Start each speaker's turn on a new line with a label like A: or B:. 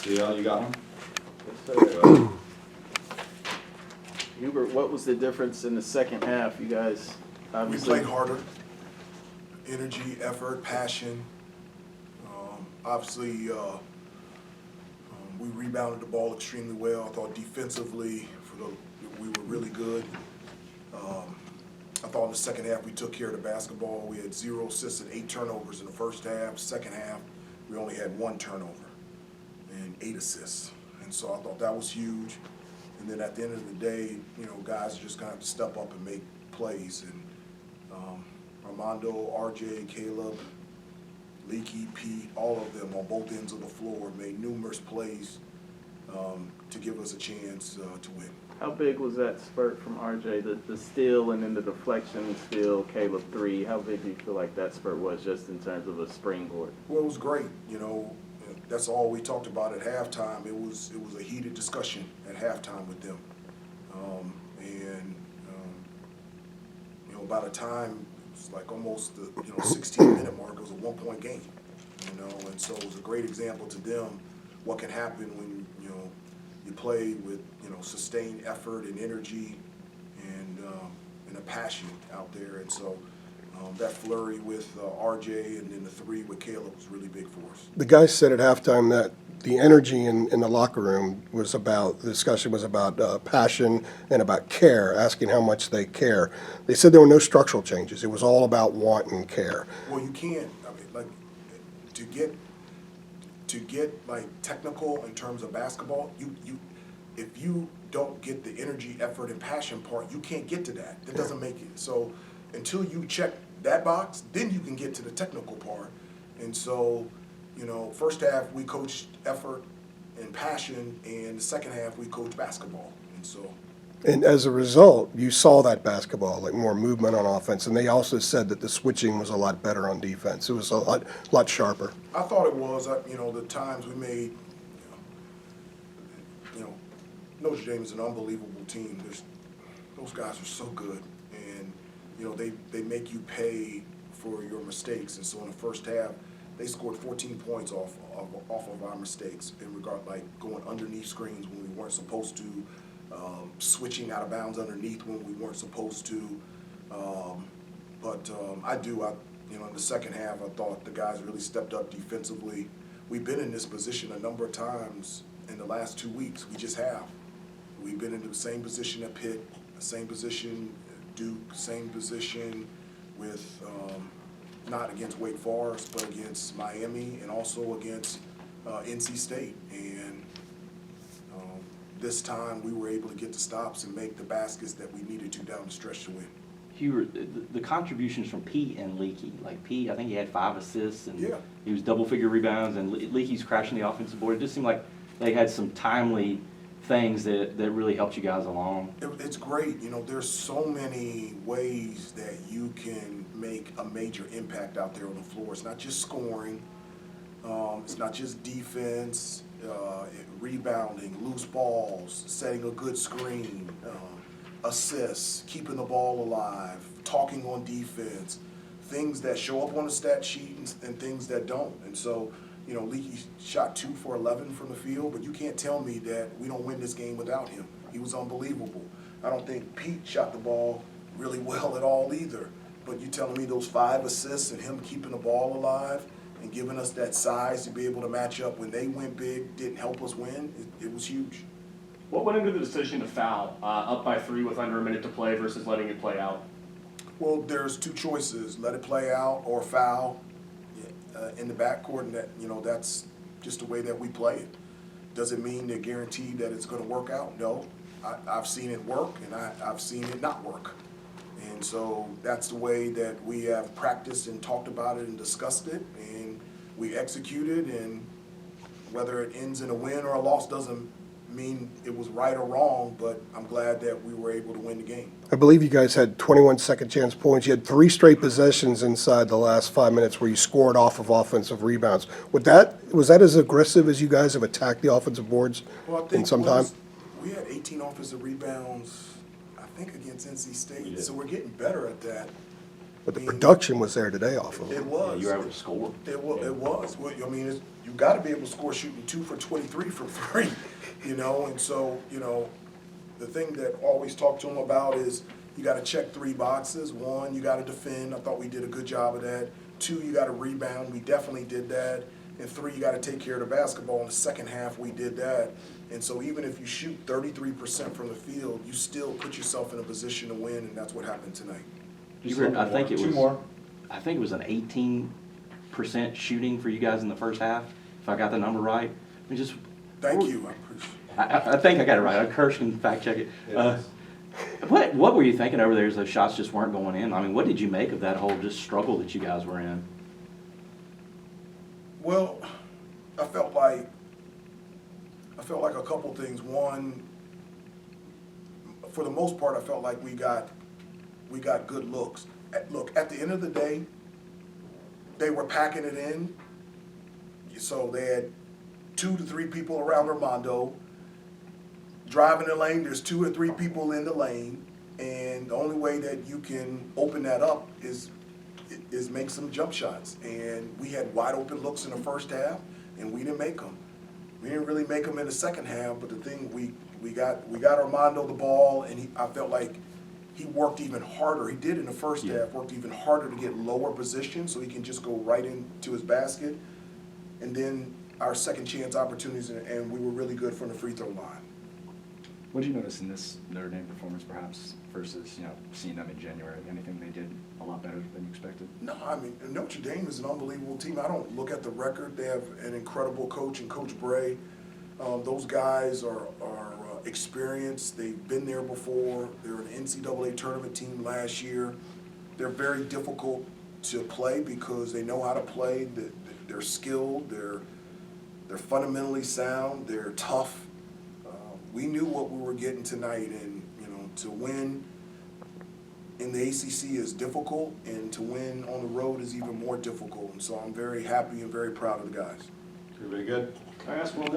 A: Yeah, you got one?
B: Yes, sir. Hubert, what was the difference in the second half? You guys
C: We
B: obviously
C: played harder. Energy, effort, passion. Obviously, we rebounded the ball extremely well. I thought defensively, we were really good. I thought in the second half we took care of the basketball. We had 0 assists and 8 turnovers in the first half. Second half, we only had 1 turnover and 8 assists. And so I thought that was huge. And then at the end of the day, guys are just gonna have to step up and make plays. And Armando, RJ, Caleb, Leaky, Pete, all of them on both ends of the floor made numerous plays to give us a chance to win.
B: how big was that spurt from RJ? The steal and then the deflection steal, Caleb 3. How big do you feel like that spurt was just in terms of a springboard?
C: Well, it was great. That's all we talked about at halftime. It was a heated discussion at halftime with them, by the time it's like almost the 16-minute mark, it was a 1-point game. And so it was a great example to them what can happen when you play with sustained effort and energy and a passion out there. And so that flurry with RJ and then the 3 with Caleb was really big for us.
D: The guys said at halftime that the energy in the locker room was about, the discussion was about passion and about care, asking how much they care. They said there were no structural changes. It was all about want and care.
C: Well, you can't, to get like technical in terms of basketball, if you don't get the energy, effort, and passion part, you can't get to that. That doesn't make it. So until you check that box, then you can get to the technical part. And so, first half we coached effort and passion, and the second half we coached basketball.
D: And as a result, you saw that basketball, like more movement on offense. And they also said that the switching was a lot better on defense. It was a lot sharper.
C: I thought it was. The times we made, Notre Dame is an unbelievable team. Those guys are so good, and they make you pay for your mistakes. And so in the first half, they scored 14 points off of our mistakes in regard, like going underneath screens when we weren't supposed to, switching out of bounds underneath when we weren't supposed to. In the second half, I thought the guys really stepped up defensively. We've been in this position a number of times in the last 2 weeks. We just have. We've been in the same position at Pitt, the same position at Duke, same position with, not against Wake Forest, but against Miami and also against NC State. And this time we were able to get the stops and make the baskets that we needed to down the stretch to win.
E: Hubert, the contributions from Pete and Leaky, like Pete, I think he had 5 assists and
C: Yeah.
E: he was double-figure rebounds, and Leaky's crashing the offensive board. It just seemed like they had some timely things that really helped you guys along.
C: It's great. There's so many ways that you can make a major impact out there on the floor. It's not just scoring. It's not just defense, rebounding, loose balls, setting a good screen, assists, keeping the ball alive, talking on defense, things that show up on the stat sheet and things that don't. And so, Leaky shot 2 for 11 from the field, but you can't tell me that we don't win this game without him. He was unbelievable. I don't think Pete shot the ball really well at all either. But you telling me those 5 assists and him keeping the ball alive and giving us that size to be able to match up when they went big didn't help us win, it was huge.
F: What went into the decision to foul up by 3 with under a minute to play versus letting it play out?
C: Well, there's 2 choices: let it play out or foul in the backcourt, and that's just the way that we play it. Does it mean they're guaranteed that it's going to work out? No. I've seen it work, and I've seen it not work. And so that's the way that we have practiced and talked about it and discussed it, and we executed. And whether it ends in a win or a loss doesn't mean it was right or wrong, but I'm glad that we were able to win the game.
D: I believe you guys had 21 second chance points. You had 3 straight possessions inside the last 5 minutes where you scored off of offensive rebounds. Was that as aggressive as you guys have attacked the offensive boards in some time?
C: We had 18 offensive rebounds, I think, against NC State, so we're getting better at that.
D: But the production was there today off of
C: It
D: it.
C: was.
E: You were able to score.
C: It was. Well, you gotta be able to score shooting 2 for 23 from 3, and so, the thing that I always talk to them about is you gotta check 3 boxes. 1, you gotta defend. I thought we did a good job of that. 2, you gotta rebound. We definitely did that. And 3, you gotta take care of the basketball. In the second half, we did that. And so even if you shoot 33% from the field, you still put yourself in a position to win, and that's what happened tonight.
E: Hubert, I think it
A: Two
E: was,
A: more.
E: I think it was an 18% shooting for you guys in the first half, if I got the number right. I mean, just,
C: Thank you, I appreciate it.
E: I think I got it right. Kirsch can fact check it. What were you thinking over there as those shots just weren't going in? I mean, what did you make of that whole just struggle that you guys were in?
C: Well, I felt like a couple things. One, for the most part, I felt like we got good looks. Look, at the end of the day, they were packing it in. So they had 2 to 3 people around Armando. Driving the lane, there's 2 or 3 people in the lane, and the only way that you can open that up is make some jump shots. And we had wide open looks in the first half, and we didn't make them. We didn't really make them in the second half, but the thing, we got Armando the ball, and I felt like he worked even harder. He did in the first half, worked even harder to get lower position so he can just go right into his basket. And then our second chance opportunities, and we were really good from the free throw line.
A: What did you notice in this Notre Dame performance, perhaps, versus seeing them in January? Anything they did a lot better than you expected?
C: No, I mean, Notre Dame is an unbelievable team. I don't look at the record. They have an incredible coach and Coach Bray. Those guys are experienced. They've been there before. They're an NCAA tournament team last year. They're very difficult to play because they know how to play. They're skilled. They're fundamentally sound. They're tough. We knew what we were getting tonight, and to win in the ACC is difficult, and to win on the road is even more difficult. And so I'm very happy and very proud of the guys.
A: Everybody good?
F: Can I ask one more?